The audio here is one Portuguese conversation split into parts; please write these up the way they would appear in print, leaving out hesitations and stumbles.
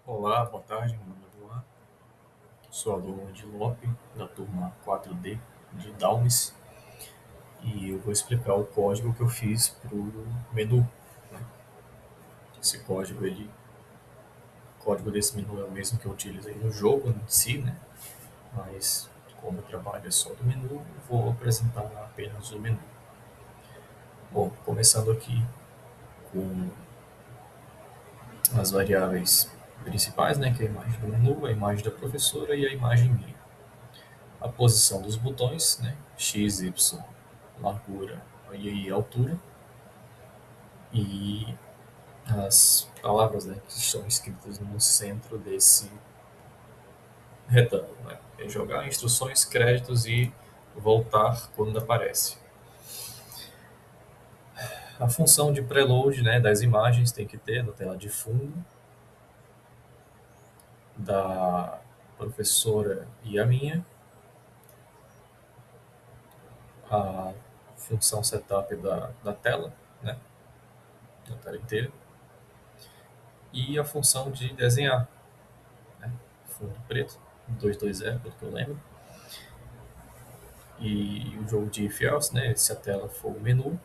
Olá, boa tarde, meu nome é Luan, sou aluno de LOP, da turma 4D de Dalmes, e eu vou explicar o código que eu fiz para o menu. Né? Esse código, o código desse menu é o mesmo que eu utilizei no jogo em si, né? Mas como o trabalho é só do menu, eu vou apresentar apenas o menu. Bom, começando aqui com as variáveis principais, né, que é a imagem do menu, a imagem da professora e a imagem minha. A posição dos botões, né, X, Y, largura e altura, e as palavras, né, que estão escritas no centro desse retângulo. Né, é jogar instruções, créditos e voltar quando aparece. A função de preload, né, das imagens tem que ter na tela de fundo da professora e a minha. A função setup da tela, né, da tela inteira. E a função de desenhar, né, fundo preto, 220, pelo que eu lembro. E o jogo de if else, né, se a tela for o menu,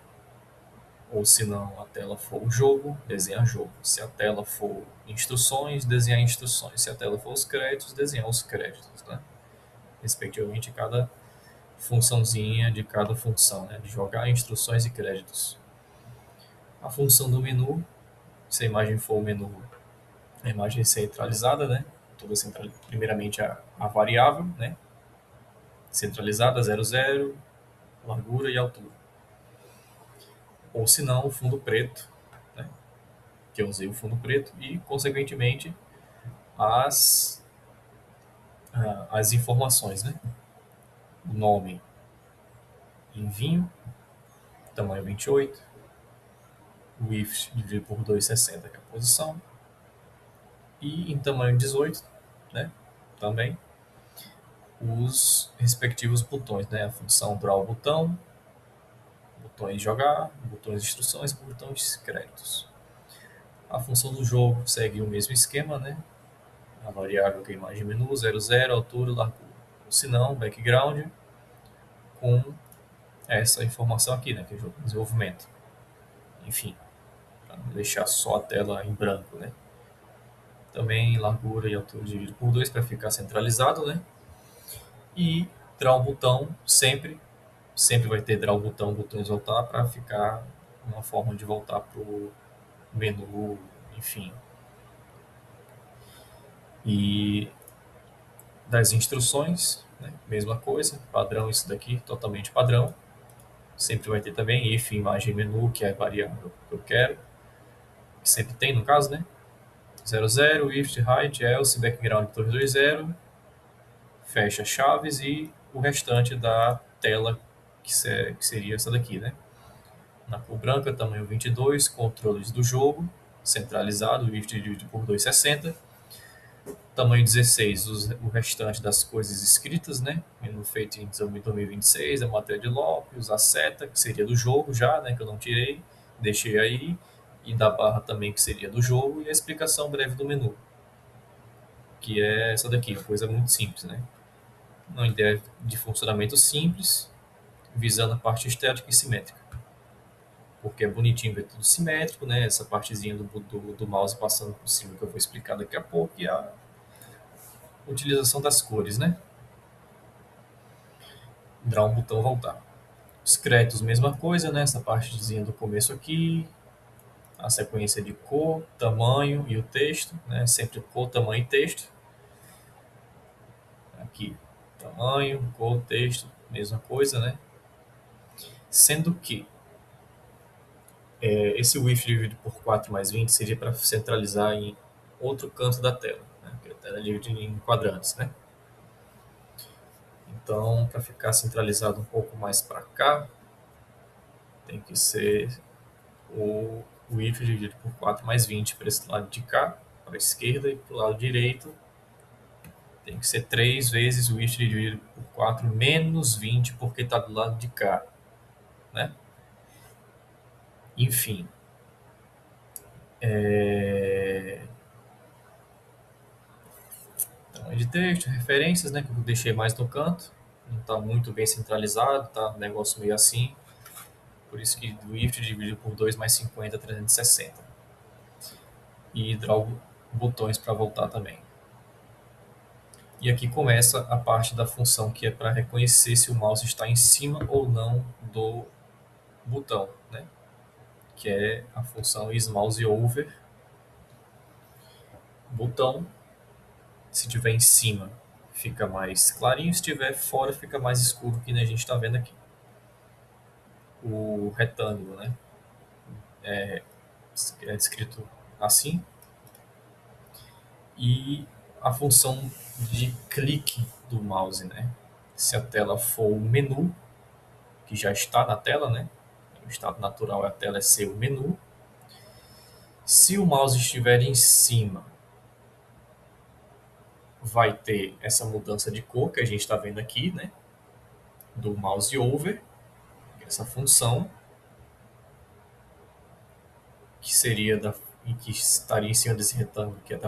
ou se não a tela for o jogo, desenhar jogo. Se a tela for instruções, desenhar instruções. Se a tela for os créditos, desenhar os créditos, né? Respectivamente cada funçãozinha de cada função, né, de jogar instruções e créditos. A função do menu, se a imagem for o menu, a imagem é centralizada, né? Primeiramente a variável, né? Centralizada 00, largura e altura. Ou se não, o fundo preto, né? Que eu usei o fundo preto e, consequentemente, as, as informações, né? O nome em vinho, tamanho 28, o if dividido por 260, que é a posição, e em tamanho 18, né? Também os respectivos botões, né? A função draw botão, botões jogar, botões de instruções, botões créditos. A função do jogo segue o mesmo esquema, né? A variável que é a imagem menu, 00, altura, largura. Ou se não, background com essa informação aqui, né? Que é o jogo de desenvolvimento. Enfim, para não deixar só a tela em branco, né? Também largura e altura dividido por 2 para ficar centralizado, né? E draw botão sempre vai ter draw botão, botões voltar para ficar uma forma de voltar para o menu, enfim. E das instruções, né? Mesma coisa, padrão isso daqui, totalmente padrão. Sempre vai ter também if imagem menu, que é a variável que eu quero, que sempre tem no caso, né? 00, if, height, else, background 220, fecha chaves e o restante da tela que seria essa daqui, né? Na cor branca, tamanho 22, controles do jogo, centralizado, if dividido por 260. Tamanho 16, o restante das coisas escritas, né? Menu feito em 2026, a matéria de Lopes, a seta, que seria do jogo já, né? Que eu não tirei, deixei aí. E da barra também, que seria do jogo. E a explicação breve do menu, que é essa daqui, coisa muito simples, né? Uma ideia de funcionamento simples, visando a parte estética e simétrica. Porque é bonitinho ver tudo simétrico, né? Essa partezinha do mouse passando por cima que eu vou explicar daqui a pouco. E a utilização das cores, né? Draw um botão voltar. Os créditos, mesma coisa, né? Essa partezinha do começo aqui, a sequência de cor, tamanho e o texto, né? Sempre cor, tamanho e texto. Aqui, tamanho, cor, texto, mesma coisa, né? Sendo que esse width dividido por 4 mais 20 seria para centralizar em outro canto da tela, né? Porque a tela é dividida em quadrantes, né? Então, para ficar centralizado um pouco mais para cá, tem que ser o if dividido por 4 mais 20 para esse lado de cá, para a esquerda, e para o lado direito tem que ser 3 vezes o if dividido por 4 menos 20 porque está do lado de cá, né? Enfim, botões de texto, referências, né, que eu deixei mais no canto. Não está muito bem centralizado, tá um negócio meio assim. Por isso que do if dividido por 2 mais 50, 360. E draw botões para voltar também. E aqui começa a parte da função que é para reconhecer se o mouse está em cima ou não do botão, né? Que é a função isMouseOver. Botão, se estiver em cima, fica mais clarinho, se estiver fora, fica mais escuro, que nem a gente está vendo aqui. O retângulo, né? É descrito assim. E a função de clique do mouse, né? Se a tela for o menu, que já está na tela, né? O estado natural da tela é ser o menu. Se o mouse estiver em cima, vai ter essa mudança de cor que a gente está vendo aqui, né? Do mouse over, essa função que seria que estaria em cima desse retângulo que é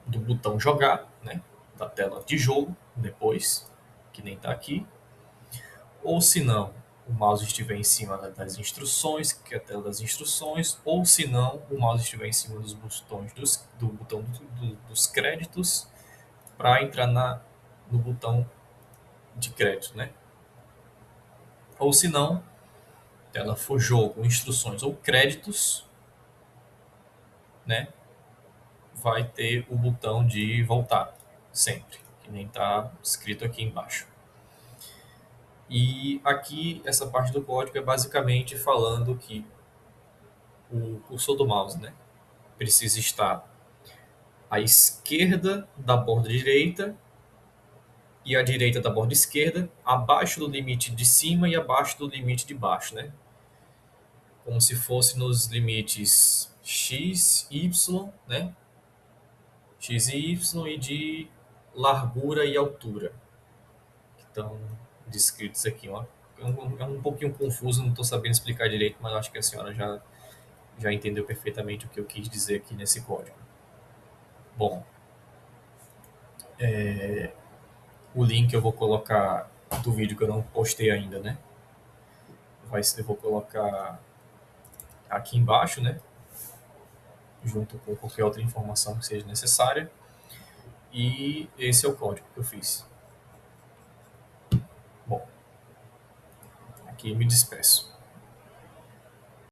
do botão jogar, né? Da tela de jogo depois, que nem está aqui. Ou se não, o mouse estiver em cima das instruções, que é a tela das instruções, ou se não, o mouse estiver em cima dos botões do botão dos créditos para entrar no botão de crédito, né? Ou se não, tela for jogo, instruções ou créditos, né? Vai ter o botão de voltar sempre, que nem está escrito aqui embaixo. E aqui essa parte do código é basicamente falando que o cursor do mouse, né, precisa estar à esquerda da borda direita e à direita da borda esquerda, abaixo do limite de cima e abaixo do limite de baixo, né? Como se fosse nos limites x, y, né? X e y e de largura e altura, que estão descritos aqui. Ó. É um pouquinho confuso, não estou sabendo explicar direito, mas acho que a senhora já entendeu perfeitamente o que eu quis dizer aqui nesse código. Bom, o link eu vou colocar do vídeo que eu não postei ainda, né? Eu vou colocar aqui embaixo, né? Junto com qualquer outra informação que seja necessária. E esse é o código que eu fiz. Bom, aqui me despeço.